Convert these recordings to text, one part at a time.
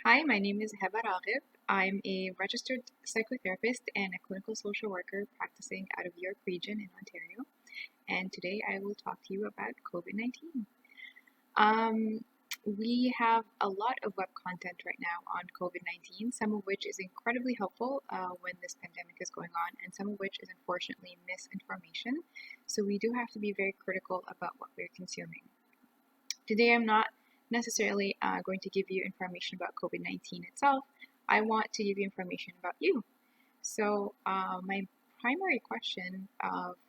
Hi, my name is Heba Raghib. I'm a registered psychotherapist and a clinical social worker practicing out of York Region in Ontario. And today I will talk to you about COVID-19. Um, we have a lot of web content right now on COVID-19, some of which is incredibly helpful when this pandemic is going on, and some of which is unfortunately misinformation. So we do have to be very critical about what we're consuming. Today, I'm not necessarily going to give you information about COVID 19 itself. I want to give you information about you. So, my primary question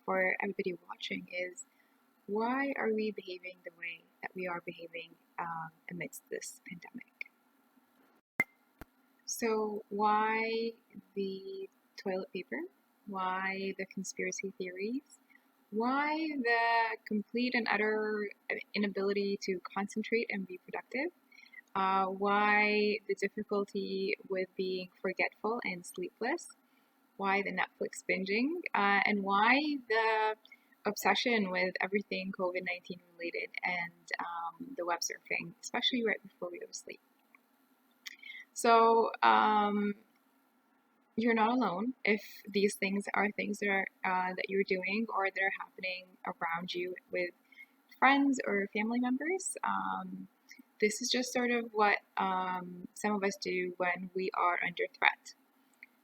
for everybody watching is why are we behaving the way that we are behaving amidst this pandemic? So, why the toilet paper? Why the conspiracy theories? Why the complete and utter inability to concentrate and be productive? Why the difficulty with being forgetful and sleepless? Why the Netflix binging? And why the obsession with everything COVID 19 related and the web surfing, especially right before we go to sleep? So, you're not alone if these things are things that are that you're doing or that are happening around you with friends or family members. This is just sort of what some of us do when we are under threat.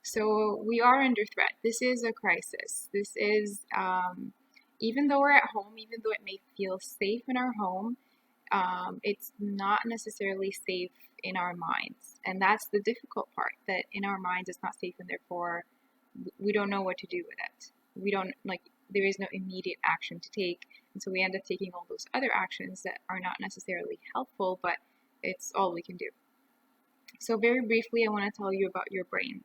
So we are under threat. This is a crisis. This is even though we're at home, even though it may feel safe in our home, it's not necessarily safe in our minds. And that's the difficult part, that in our minds it's not safe and therefore we don't know what to do with it. We don't like, there is no immediate action to take. And so we end up taking all those other actions that are not necessarily helpful, but it's all we can do. So, very briefly, I want to tell you about your brain.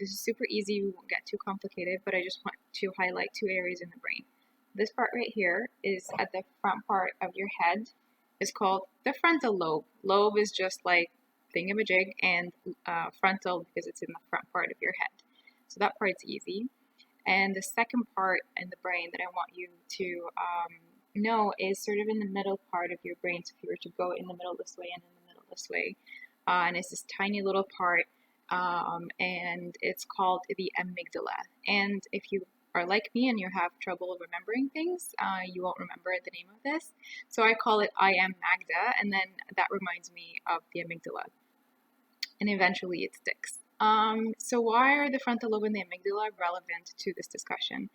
This is super easy, we won't get too complicated, but I just want to highlight two areas in the brain. This part right here is at the front part of your head. Is called the frontal lobe. Lobe is just like thingamajig, and frontal because it's in the front part of your head. So that part's easy. And the second part in the brain that I want you to know is sort of in the middle part of your brain. So if you were to go in the middle this way and in the middle this way, and it's this tiny little part, and it's called the amygdala. And if you are like me and you have trouble remembering things, you won't remember the name of this. So I call it I am Magda, and then that reminds me of the amygdala. And eventually it sticks. So why are the frontal lobe and the amygdala relevant to this discussion?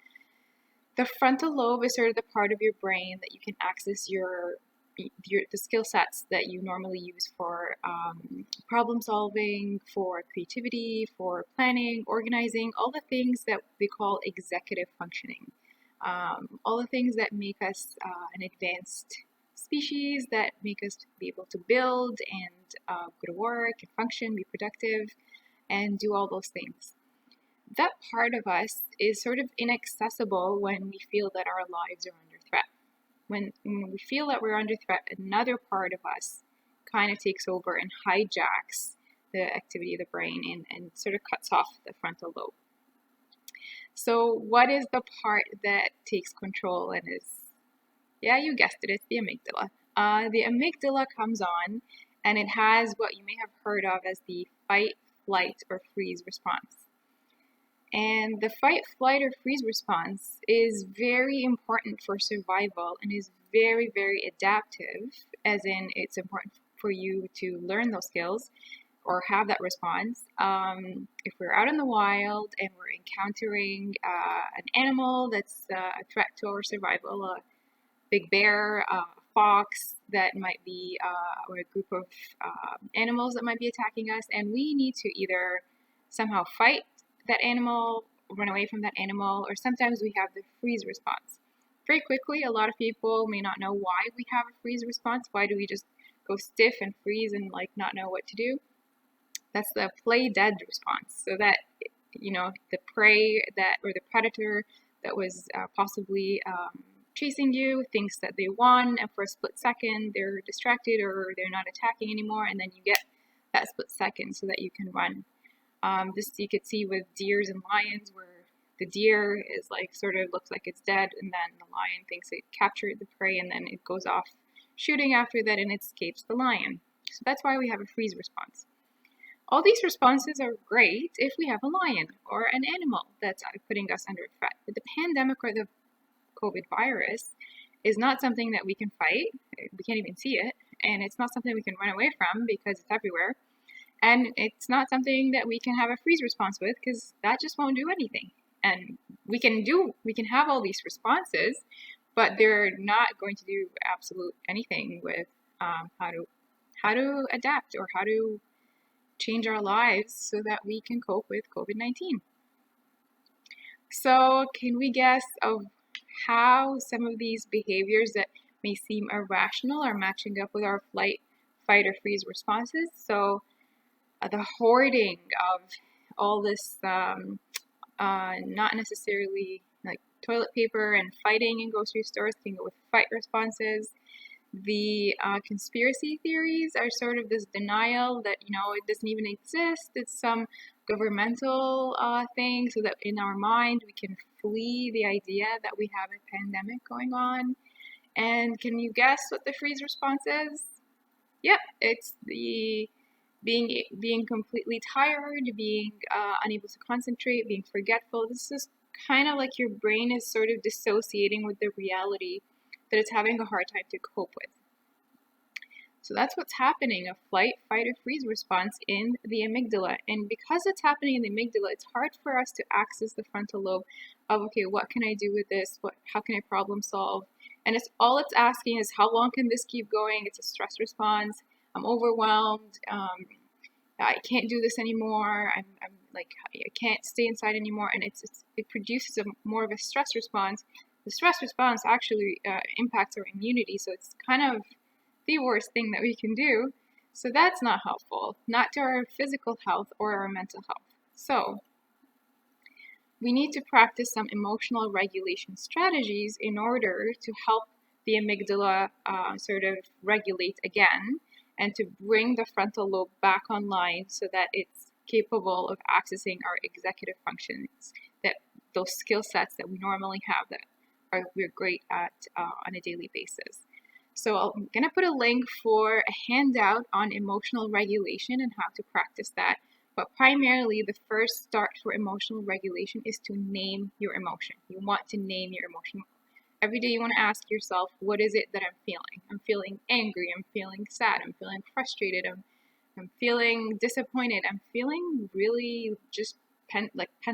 The frontal lobe is sort of the part of your brain that you can access the skill sets that you normally use for problem solving, for creativity, for planning, organizing, all the things that we call executive functioning. All the things that make us an advanced species, that make us be able to build and go to work and function, be productive, and do all those things. That part of us is sort of inaccessible when we feel that our lives are under threat. When we feel that we're under threat, another part of us kind of takes over and hijacks the activity of the brain and sort of cuts off the frontal lobe. So what is the part that takes control and is, yeah, you guessed it, it's the amygdala. The amygdala comes on and it has what you may have heard of as the fight, flight, or freeze response. And the fight, flight, or freeze response is very important for survival and is very, very adaptive, as in it's important for you to learn those skills or have that response. If we're out in the wild and we're encountering an animal that's a threat to our survival, a big bear, a fox that might be, or a group of animals that might be attacking us, and we need to either somehow fight that animal, run away from that animal, or sometimes we have the freeze response. Very quickly, a lot of people may not know why we have a freeze response. Why do we just go stiff and freeze and like not know what to do? That's the play dead response. So that, the prey that, or the predator that was possibly chasing you thinks that they won, and for a split second they're distracted or they're not attacking anymore, and then you get that split second so that you can run. This you could see with deers and lions, where the deer is like sort of looks like it's dead, and then the lion thinks it captured the prey, and then it goes off shooting after that and it escapes the lion. So that's why we have a freeze response. All these responses are great if we have a lion or an animal that's putting us under threat. But the pandemic or the COVID virus is not something that we can fight. We can't even see it. And it's not something we can run away from because it's everywhere. And it's not something that we can have a freeze response with because that just won't do anything. And we can have all these responses, but they're not going to do absolute anything with how to adapt or how to change our lives so that we can cope with COVID-19. So, can we guess of how some of these behaviors that may seem irrational are matching up with our flight, fight, or freeze responses? So, the hoarding of all this, not necessarily like toilet paper and fighting in grocery stores, can go with fight responses. The conspiracy theories are sort of this denial that, it doesn't even exist. It's some governmental thing so that in our mind we can flee the idea that we have a pandemic going on. And can you guess what the freeze response is? Yep, it's the being completely tired, being unable to concentrate, being forgetful. This is kind of like your brain is sort of dissociating with the reality that it's having a hard time to cope with. So that's what's happening, a flight, fight, or freeze response in the amygdala. And because it's happening in the amygdala, it's hard for us to access the frontal lobe of, okay, what can I do with this? How can I problem solve? And it's asking is, how long can this keep going? It's a stress response. I'm overwhelmed. I can't do this anymore. I'm like, I can't stay inside anymore. And it produces more of a stress response. The stress response actually impacts our immunity. So it's kind of the worst thing that we can do. So that's not helpful, not to our physical health or our mental health. So we need to practice some emotional regulation strategies in order to help the amygdala sort of regulate again and to bring the frontal lobe back online so that it's capable of accessing our executive functions, that those skill sets that we normally have that we're great at on a daily basis. So I'm going to put a link for a handout on emotional regulation and how to practice that. But primarily, the first start for emotional regulation is to name your emotion. You want to name your emotion. Every day you want to ask yourself, what is it that I'm feeling? I'm feeling angry. I'm feeling sad. I'm feeling frustrated. I'm feeling disappointed. I'm feeling really just pent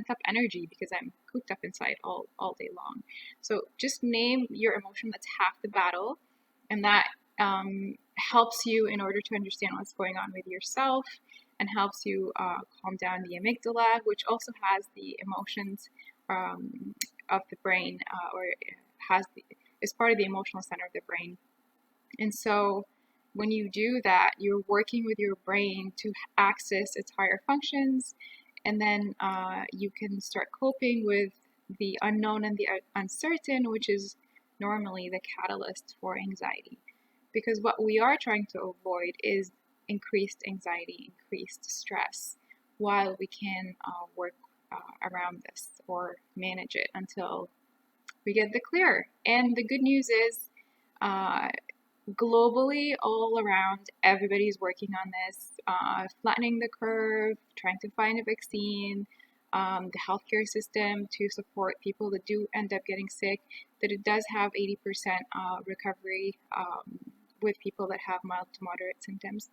up energy because I'm cooped up inside all day long. So just name your emotion. That's half the battle. And that helps you in order to understand what's going on with yourself and helps you calm down the amygdala, which also has the emotions of the brain is part of the emotional center of the brain. And so when you do that, you're working with your brain to access its higher functions, and then you can start coping with the unknown and the uncertain, which is normally the catalyst for anxiety. Because what we are trying to avoid is increased anxiety, increased stress, while we can work around this or manage it until we get the clear. And the good news is, globally, all around, everybody's working on this, flattening the curve, trying to find a vaccine, the healthcare system to support people that do end up getting sick, that it does have 80% recovery with people that have mild to moderate symptoms.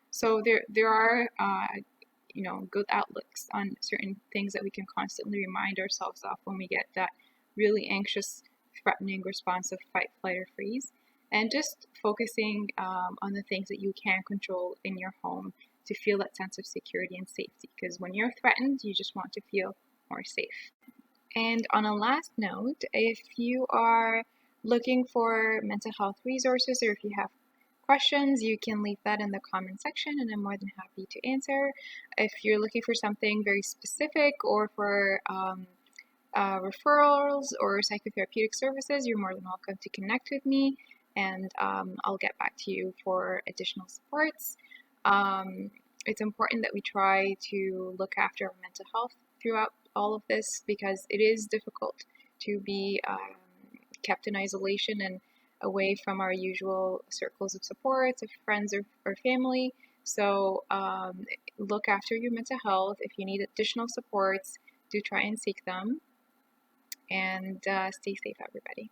So there are good outlooks on certain things that we can constantly remind ourselves of when we get that really anxious, threatening response of fight, flight, or freeze, and just focusing on the things that you can control in your home to feel that sense of security and safety. Because when you're threatened, you just want to feel more safe. And on a last note, if you are looking for mental health resources or if you have questions, you can leave that in the comment section and I'm more than happy to answer. If you're looking for something very specific or for referrals or psychotherapeutic services, you're more than welcome to connect with me and I'll get back to you for additional supports. It's important that we try to look after our mental health throughout all of this because it is difficult to be kept in isolation and away from our usual circles of supports of friends or family. So look after your mental health. If you need additional supports, do try and seek them, and stay safe, everybody.